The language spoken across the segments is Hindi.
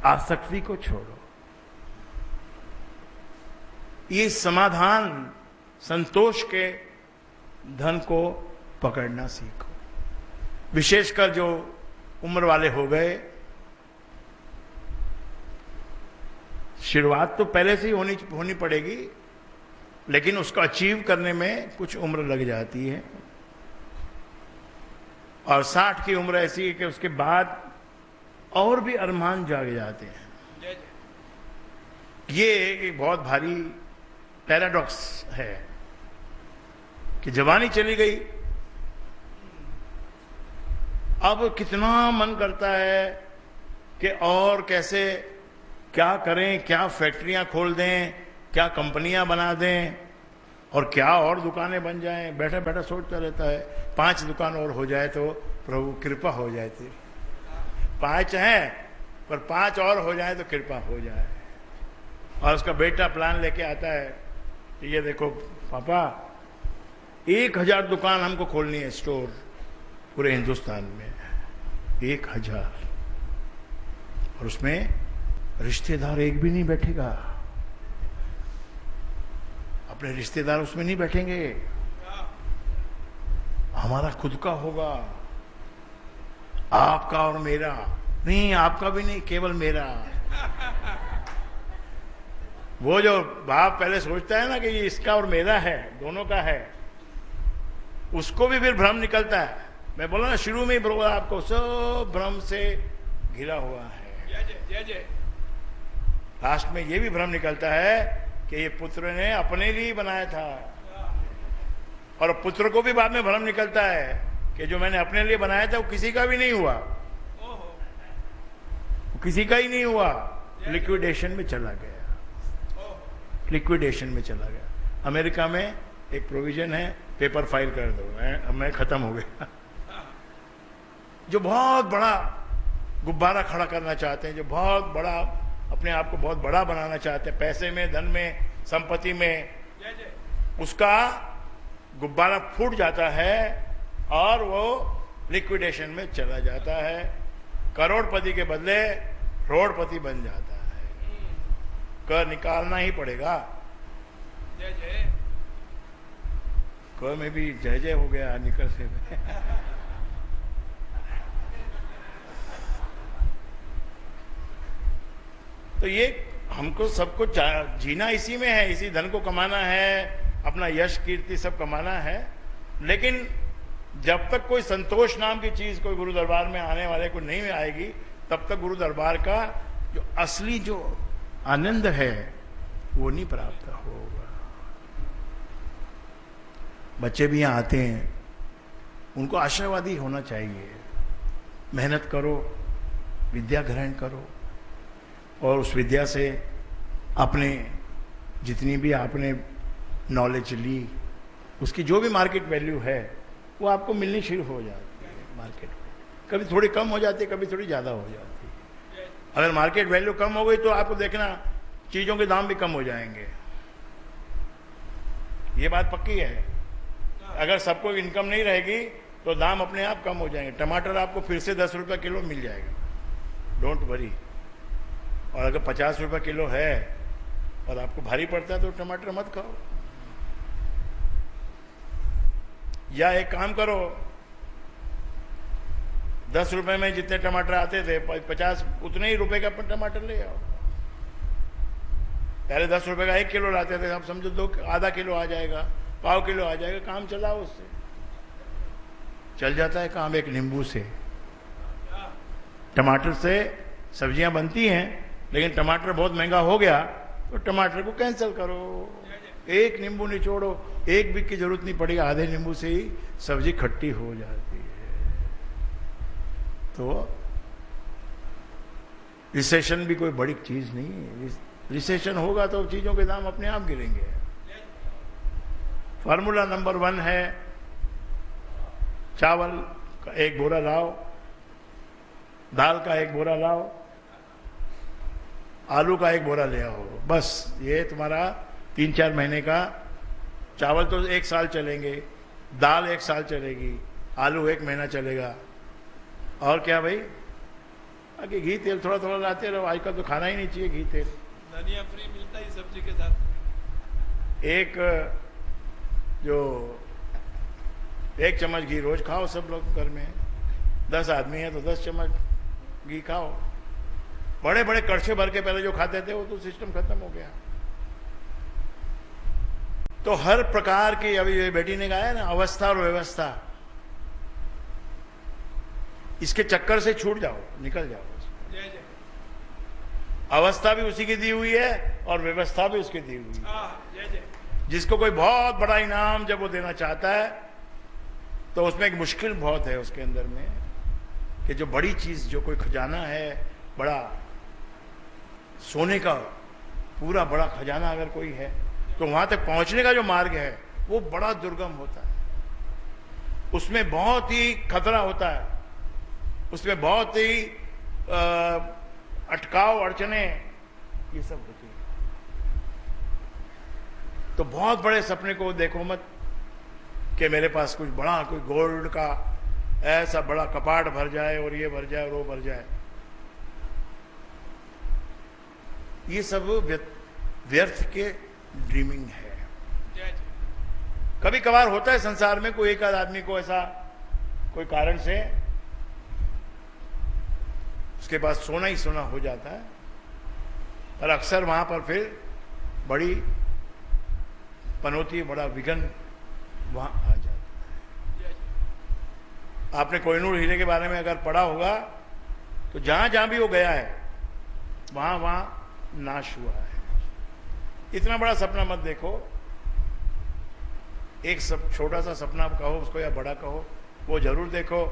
आसक्ति को छोड़ो। ये समाधान, संतोष के धन को पकड़ना सीखो। विशेषकर जो उम्र वाले हो गए, शुरुआत तो पहले से ही होनी पड़ेगी, लेकिन उसको अचीव करने में कुछ उम्र लग जाती है। और 60 की उम्र ऐसी है कि उसके बाद और भी अरमान जाग जाते हैं। ये एक बहुत भारी पैराडॉक्स है कि जवानी चली गई, अब कितना मन करता है कि और कैसे, क्या करें, क्या फैक्ट्रियां खोल दें, क्या कंपनियां बना दें, और क्या और दुकानें बन जाएं। बैठा बैठा सोचता रहता है 5 दुकान और हो जाए तो प्रभु कृपा हो जाए तेरी। 5 हैं पर 5 और हो जाए तो कृपा हो जाए। और उसका बेटा प्लान लेके आता है कि ये देखो पापा, 1000 दुकान हमको खोलनी है, स्टोर पूरे हिंदुस्तान में 1000, और उसमें रिश्तेदार एक भी नहीं बैठेगा। अपने रिश्तेदार उसमें नहीं बैठेंगे, हमारा खुद का होगा, आपका और मेरा नहीं, आपका भी नहीं, केवल मेरा। वो जो बाप पहले सोचता है ना कि ये इसका और मेरा है, दोनों का है, उसको भी फिर भ्रम निकलता है। मैं बोला ना शुरू में ही बोला आपको, सब भ्रम से घिरा हुआ है। जय जय। लास्ट में ये भी भ्रम निकलता है कि ये पुत्र ने अपने लिए बनाया था, और पुत्र को भी बाद में भ्रम निकलता है कि जो मैंने अपने लिए बनाया था वो किसी का भी नहीं हुआ, वो किसी का ही नहीं हुआ, लिक्विडेशन में चला गया, लिक्विडेशन में चला गया। अमेरिका में एक प्रोविजन है, पेपर फाइल कर दो, मैं खत्म हो गया। जो बहुत बड़ा गुब्बारा खड़ा करना चाहते हैं, जो बहुत बड़ा अपने आप को बहुत बड़ा बनाना चाहते हैं, पैसे में, धन में, संपत्ति में, उसका गुब्बारा फूट जाता है और वो लिक्विडेशन में चला जाता है, करोड़पति के बदले रोड़पति बन जाता है। कर निकालना ही पड़ेगा। जय जय। कर में भी जय जय हो गया, निकल से तो ये हमको सबको जीना इसी में है, इसी धन को कमाना है, अपना यश कीर्ति सब कमाना है। लेकिन जब तक कोई संतोष नाम की चीज कोई गुरु दरबार में आने वाले को नहीं आएगी, तब तक गुरु दरबार का जो असली जो आनंद है वो नहीं प्राप्त होगा। बच्चे भी यहाँ आते हैं, उनको आशावादी होना चाहिए। मेहनत करो, विद्या ग्रहण करो, और उस विद्या से अपने जितनी भी आपने नॉलेज ली, उसकी जो भी मार्केट वैल्यू है वो आपको मिलनी शुरू हो जाती है मार्केट में। कभी थोड़ी कम हो जाती है, कभी थोड़ी ज्यादा हो जाती है। अगर मार्केट वैल्यू कम हो गई तो आपको देखना चीजों के दाम भी कम हो जाएंगे, ये बात पक्की है। अगर सबको इनकम नहीं रहेगी तो दाम अपने आप कम हो जाएंगे। टमाटर आपको फिर से 10 रुपये किलो मिल जाएगा, डोंट वरी। और अगर 50 रुपये किलो है और आपको भारी पड़ता है तो टमाटर मत खाओ। या एक काम करो, 10 रुपए में जितने टमाटर आते थे 50 उतने ही रुपए का टमाटर ले आओ। पहले 10 रुपए का 1 किलो लाते थे, अब समझो 2 आधा किलो आ जाएगा, पाव किलो आ जाएगा, काम चलाओ, उससे चल जाता है काम। एक नींबू से, टमाटर से सब्जियां बनती हैं, लेकिन टमाटर बहुत महंगा हो गया तो टमाटर को कैंसिल करो, एक नींबू निचोड़ो, एक भी की जरूरत नहीं पड़ेगी, आधे नींबू से ही सब्जी खट्टी हो जाती है। तो रिसेशन भी कोई बड़ी चीज नहीं है। रिसेशन होगा तो चीजों के दाम अपने आप गिरेंगे। फार्मूला नंबर 1 है, चावल का 1 बोरा लाओ, दाल का 1 बोरा लाओ, आलू का 1 बोरा ले आओ, बस ये तुम्हारा 3-4 महीने का। चावल तो 1 साल चलेंगे, दाल 1 साल चलेगी, आलू 1 महीना चलेगा। और क्या भाई, आगे घी तेल थोड़ा थोड़ा लाते रहो, आजकल तो खाना ही नहीं चाहिए घी तेल। धनिया फ्री मिलता ही सब्जी के साथ। एक जो 1 चम्मच घी रोज खाओ सब लोग घर में, 10 आदमी है तो 10 चम्मच घी खाओ। बड़े बड़े कड़छे भर के पहले जो खाते थे वो तो सिस्टम खत्म हो गया। तो हर प्रकार की, अभी ये बेटी ने कहा है ना, अवस्था और व्यवस्था, इसके चक्कर से छूट जाओ, निकल जाओ। जय जय। अवस्था भी उसी की दी हुई है और व्यवस्था भी उसकी दी हुई है। जय जय। जिसको कोई बहुत बड़ा इनाम जब वो देना चाहता है तो उसमें एक मुश्किल बहुत है उसके अंदर में, कि जो बड़ी चीज, जो कोई खजाना है, बड़ा सोने का पूरा बड़ा खजाना अगर कोई है, तो वहां तक पहुंचने का जो मार्ग है वो बड़ा दुर्गम होता है। उसमें बहुत ही खतरा होता है, उसमें बहुत ही अटकाव, अड़चने, ये सब होती है। तो बहुत बड़े सपने को देखो मत कि मेरे पास कुछ बड़ा, कोई गोल्ड का ऐसा बड़ा कपाट भर जाए और ये भर जाए और वो भर जाए। ये सब व्यर्थ के ड्रीमिंग है। कभी कभार होता है संसार में कोई एक आध आदमी को ऐसा कोई कारण से उसके पास सोना ही सोना हो जाता है, पर अक्सर वहां पर फिर बड़ी पनौती, बड़ा विघन वहां आ जाता है। आपने कोहिनूर हीरे के बारे में अगर पढ़ा होगा तो जहां जहां भी वो गया है वहां वहां नाश हुआ है। इतना बड़ा सपना मत देखो, एक सब छोटा सा सपना कहो उसको या बड़ा कहो, वो जरूर देखो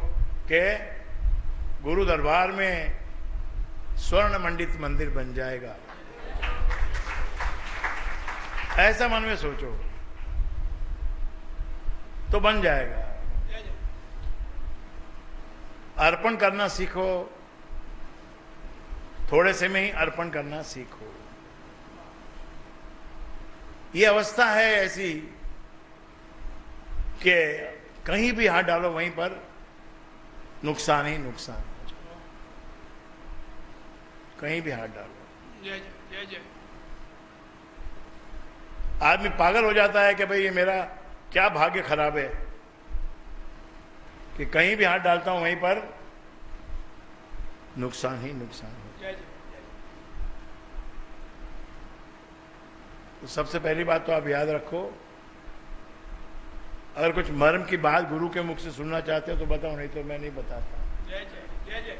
कि गुरु दरबार में स्वर्ण मंडित मंदिर बन जाएगा। ऐसा मन में सोचो तो बन जाएगा। अर्पण करना सीखो, थोड़े से में ही अर्पण करना सीखो। ये अवस्था है ऐसी कि कहीं भी हाथ डालो वहीं पर नुकसान ही नुकसान, कहीं भी हाथ डालो। जय जय जय। आदमी पागल हो जाता है कि भाई ये मेरा क्या भाग्य खराब है कि कहीं भी हाथ डालता हूं वहीं पर नुकसान ही नुकसान हो। जय जय। तो सबसे पहली बात तो आप याद रखो, अगर कुछ मर्म की बात गुरु के मुख से सुनना चाहते हो तो बताओ, नहीं तो मैं नहीं बताता। जय जय जय जय।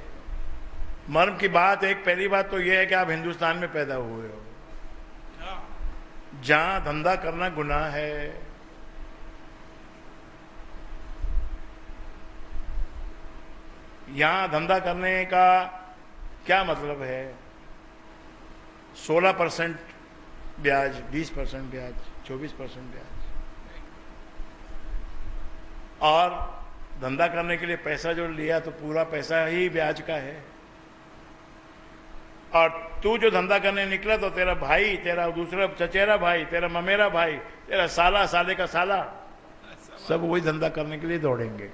मर्म की बात, एक पहली बात तो यह है कि आप हिंदुस्तान में पैदा हुए हो, जहां धंधा करना गुनाह है। यहां धंधा करने का क्या मतलब है? 16% ब्याज, 20% ब्याज, 24% ब्याज, और धंधा करने के लिए पैसा जो लिया तो पूरा पैसा ही ब्याज का है। और तू जो धंधा करने निकला तो तेरा भाई, तेरा दूसरा चचेरा भाई, तेरा ममेरा भाई, तेरा साला, साले का साला, सब वही धंधा करने के लिए दौड़ेंगे।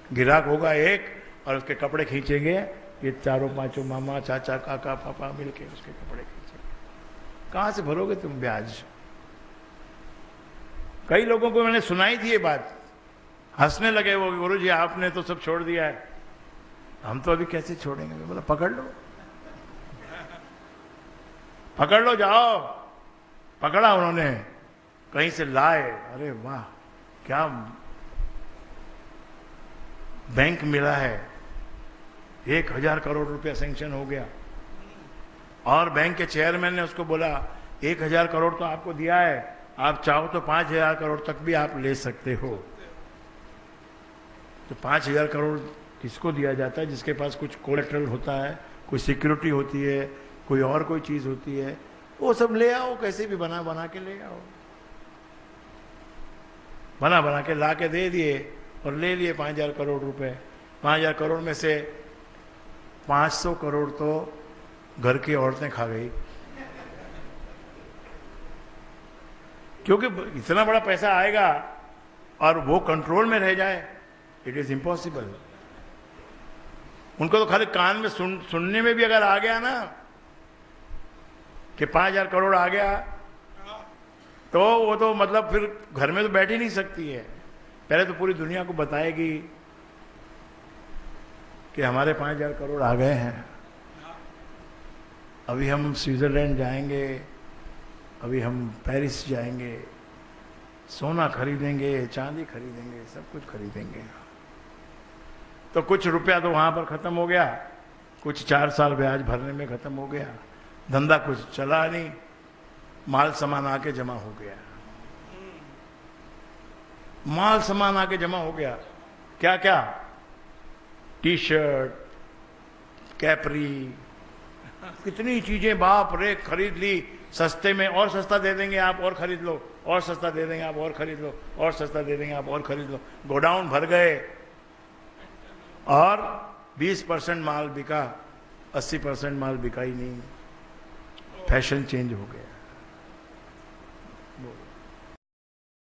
गिराक होगा एक और उसके कपड़े खींचेंगे, ये चारों पांचों मामा, चाचा, काका, पापा मिलके उसके कपड़े खींचेंगे। कहां से भरोगे तुम ब्याज? कई लोगों को मैंने सुनाई थी ये बात, हंसने लगे वो, गुरु जी आपने तो सब छोड़ दिया है, हम तो अभी कैसे छोड़ेंगे? मैं बोला पकड़ लो, पकड़ लो, जाओ। पकड़ा उन्होंने, कहीं से लाए, अरे वाह क्या बैंक मिला है, 1000 करोड़ रुपया सैंक्शन हो गया। और बैंक के चेयरमैन ने उसको बोला 1000 करोड़ तो आपको दिया है, आप चाहो तो 5000 करोड़ तक भी आप ले सकते हो। तो 5000 करोड़ किसको दिया जाता है? जिसके पास कुछ कोलेटरल होता है, कोई सिक्योरिटी होती है, कोई और कोई चीज होती है, वो सब ले आओ, कैसे भी बना बना के ले आओ। बना बना के ला के दे दिए और ले लिए 5000 करोड़ रुपए। 5000 करोड़ में से 500 करोड़ तो घर की औरतें खा गई, क्योंकि इतना बड़ा पैसा आएगा और वो कंट्रोल में रह जाए, इट इज इम्पॉसिबल। उनको तो खाली कान में सुनने में भी अगर आ गया ना कि 5,000 करोड़ आ गया, तो वो तो मतलब फिर घर में तो बैठ ही नहीं सकती है। पहले तो पूरी दुनिया को बताएगी कि हमारे 5,000 करोड़ आ गए हैं, अभी हम स्विट्जरलैंड जाएंगे, अभी हम पेरिस जाएंगे, सोना खरीदेंगे, चांदी खरीदेंगे, सब कुछ खरीदेंगे। तो कुछ रुपया तो वहां पर खत्म हो गया, कुछ 4 साल ब्याज भरने में खत्म हो गया, धंधा कुछ चला नहीं, माल सामान आके जमा हो गया, माल सामान आके जमा हो गया। क्या क्या? टी शर्ट, कैपरी, कितनी चीजें बाप रे खरीद ली सस्ते में। और सस्ता दे देंगे आप, और खरीद लो, और सस्ता दे देंगे आप, और खरीद लो, और सस्ता दे देंगे आप, और खरीद लो। गोडाउन भर गए और 20% माल बिका, 80% माल बिका ही नहीं। फैशन चेंज हो गया।